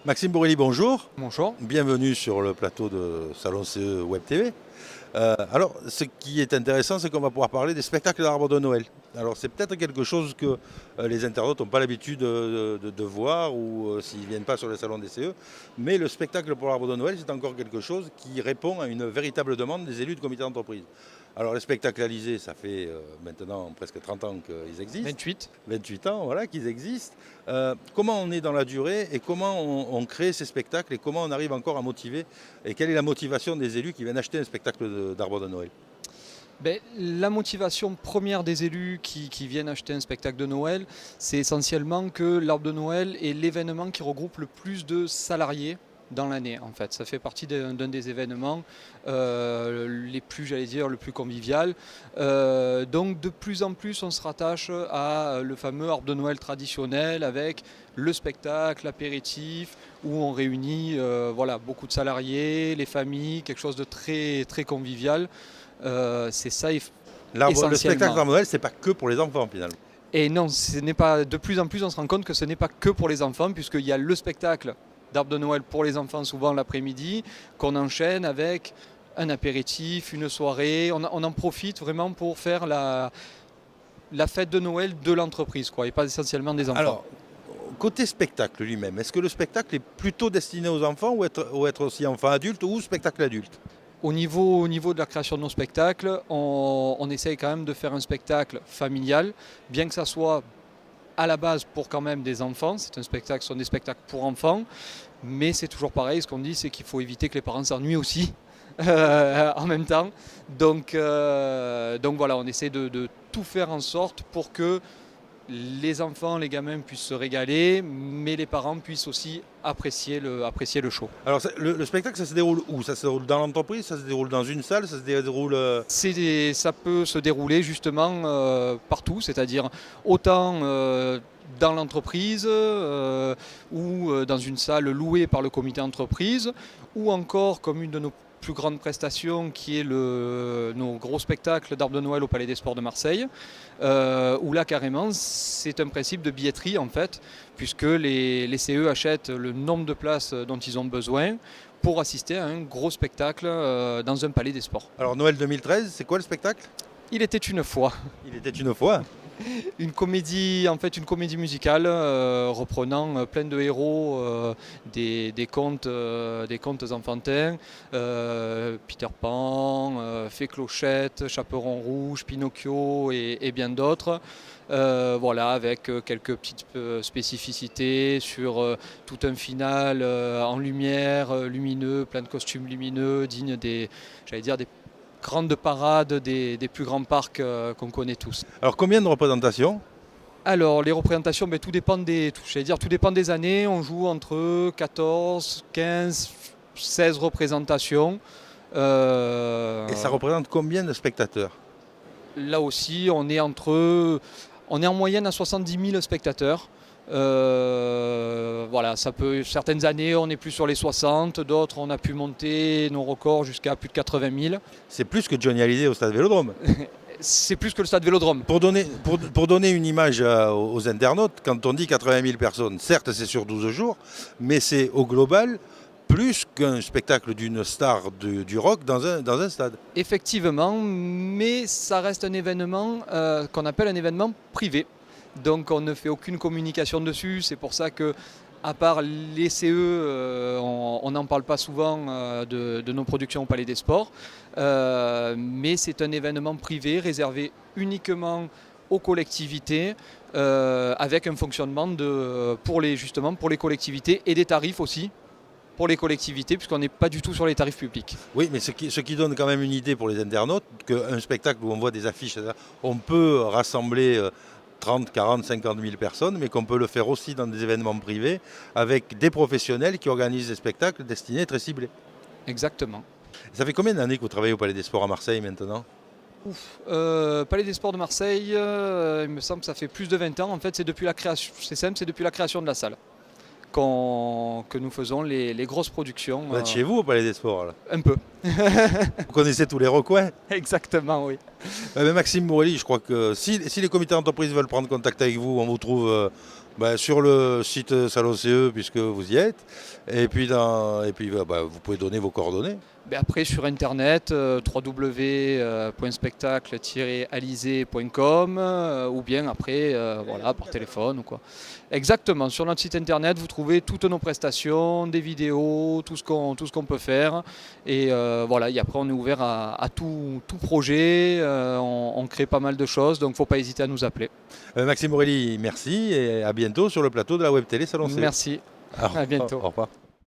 Maxime Borelli, bonjour. Bonjour. Bienvenue sur le plateau de Salon CE Web TV. Alors, ce qui est intéressant, c'est qu'on va pouvoir parler des spectacles d'arbres de Noël. Alors, c'est peut-être quelque chose que les internautes n'ont pas l'habitude de voir ou s'ils ne viennent pas sur les salons des CE. Mais le spectacle pour l'arbre de Noël, c'est encore quelque chose qui répond à une véritable demande des élus de comité d'entreprise. Alors, les spectacles Alizés, ça fait maintenant presque 30 ans qu'ils existent. 28. 28 ans, voilà, qu'ils existent. Comment on est dans la durée et comment on crée ces spectacles et comment on arrive encore à motiver et quelle est la motivation des élus qui viennent acheter un spectacle d'arbre de Noël? La motivation première des élus qui viennent acheter un spectacle de Noël, c'est essentiellement que l'arbre de Noël est l'événement qui regroupe le plus de salariés dans l'année. En fait, ça fait partie d'un des événements les plus, le plus convivial. Donc de plus en plus, on se rattache à le fameux arbre de Noël traditionnel avec le spectacle, l'apéritif, où on réunit beaucoup de salariés, les familles, quelque chose de très, très convivial. C'est ça essentiellement. Le spectacle d'arbre de Noël, c'est pas que pour les enfants finalement. Et non, ce n'est pas. De plus en plus, on se rend compte que ce n'est pas que pour les enfants, puisqu'il y a le spectacle d'arbre de Noël pour les enfants, souvent l'après-midi, qu'on enchaîne avec un apéritif, une soirée. On en profite vraiment pour faire la fête de Noël de l'entreprise, quoi, et pas essentiellement des enfants. Alors, côté spectacle lui-même, est-ce que le spectacle est plutôt destiné aux enfants ou être aussi enfant adulte ou spectacle adulte? Au niveau de la création de nos spectacles, on essaye quand même de faire un spectacle familial, bien que ça soit à la base pour quand même des enfants. Ce sont des spectacles pour enfants, mais c'est toujours pareil, ce qu'on dit, c'est qu'il faut éviter que les parents s'ennuient aussi en même temps. Donc voilà, on essaie de tout faire en sorte pour que les enfants, les gamins puissent se régaler, mais les parents puissent aussi apprécier le show. Alors, le spectacle, ça se déroule où? Ça se déroule dans l'entreprise? Ça se déroule dans une salle? Ça se déroule... Ça peut se dérouler justement partout, c'est-à-dire autant dans l'entreprise ou dans une salle louée par le comité d'entreprise, ou encore comme une de nos plus grande prestation qui est nos gros spectacles d'Arbre de Noël au Palais des Sports de Marseille, où là carrément c'est un principe de billetterie en fait, puisque les CE achètent le nombre de places dont ils ont besoin pour assister à un gros spectacle dans un palais des sports. Alors Noël 2013, c'est quoi le spectacle? Il était une fois. Il était une fois. Une comédie musicale reprenant plein de héros des contes enfantins, Peter Pan, Fée Clochette, Chaperon Rouge, Pinocchio et bien d'autres. Avec quelques petites spécificités sur tout un final en lumière, lumineux, plein de costumes lumineux, dignes des grandes parades des plus grands parcs qu'on connaît tous. Alors combien de représentations? Alors les représentations, tout dépend des années. On joue entre 14, 15, 16 représentations. Et ça représente combien de spectateurs? Là aussi, on est en moyenne à 70 000 spectateurs. Certaines années on est plus sur les 60, d'autres on a pu monter nos records jusqu'à plus de 80 000. C'est plus que Johnny Hallyday au Stade Vélodrome. C'est plus que le Stade Vélodrome. Pour donner une image aux internautes, quand on dit 80 000 personnes, certes c'est sur 12 jours, mais c'est au global plus qu'un spectacle d'une star du rock dans un stade. Effectivement, mais ça reste un événement qu'on appelle un événement privé. Donc on ne fait aucune communication dessus, c'est pour ça que, à part les CE, on n'en parle pas souvent de nos productions au Palais des Sports, mais c'est un événement privé réservé uniquement aux collectivités, avec un fonctionnement pour les collectivités et des tarifs aussi pour les collectivités, puisqu'on n'est pas du tout sur les tarifs publics. Oui, mais ce qui donne quand même une idée pour les internautes, qu'un spectacle où on voit des affiches, on peut rassembler 30, 40, 50 000 personnes, mais qu'on peut le faire aussi dans des événements privés avec des professionnels qui organisent des spectacles destinés très ciblés. Exactement. Ça fait combien d'années que vous travaillez au Palais des Sports à Marseille maintenant? Palais des Sports de Marseille, il me semble que ça fait plus de 20 ans. En fait, c'est depuis la création, c'est simple, c'est depuis la création de la salle que nous faisons les grosses productions. Vous êtes chez vous au Palais des Sports là? Un peu. Vous connaissez tous les recoins? Exactement, oui. Maxime Morelli, je crois que si les comités d'entreprise veulent prendre contact avec vous, on vous trouve sur le site Salon CE puisque vous y êtes. Et puis, vous pouvez donner vos coordonnées. Après sur internet, www.spectacle-alizé.com ou bien après par téléphone ou quoi. Exactement, sur notre site internet vous trouvez toutes nos prestations, des vidéos, tout ce qu'on peut faire. Et après on est ouvert à tout projet, on crée pas mal de choses, donc faut pas hésiter à nous appeler. Maxime Morelli, merci et à bientôt sur le plateau de la Web Télé Salon CE. Merci, à bientôt. Au revoir.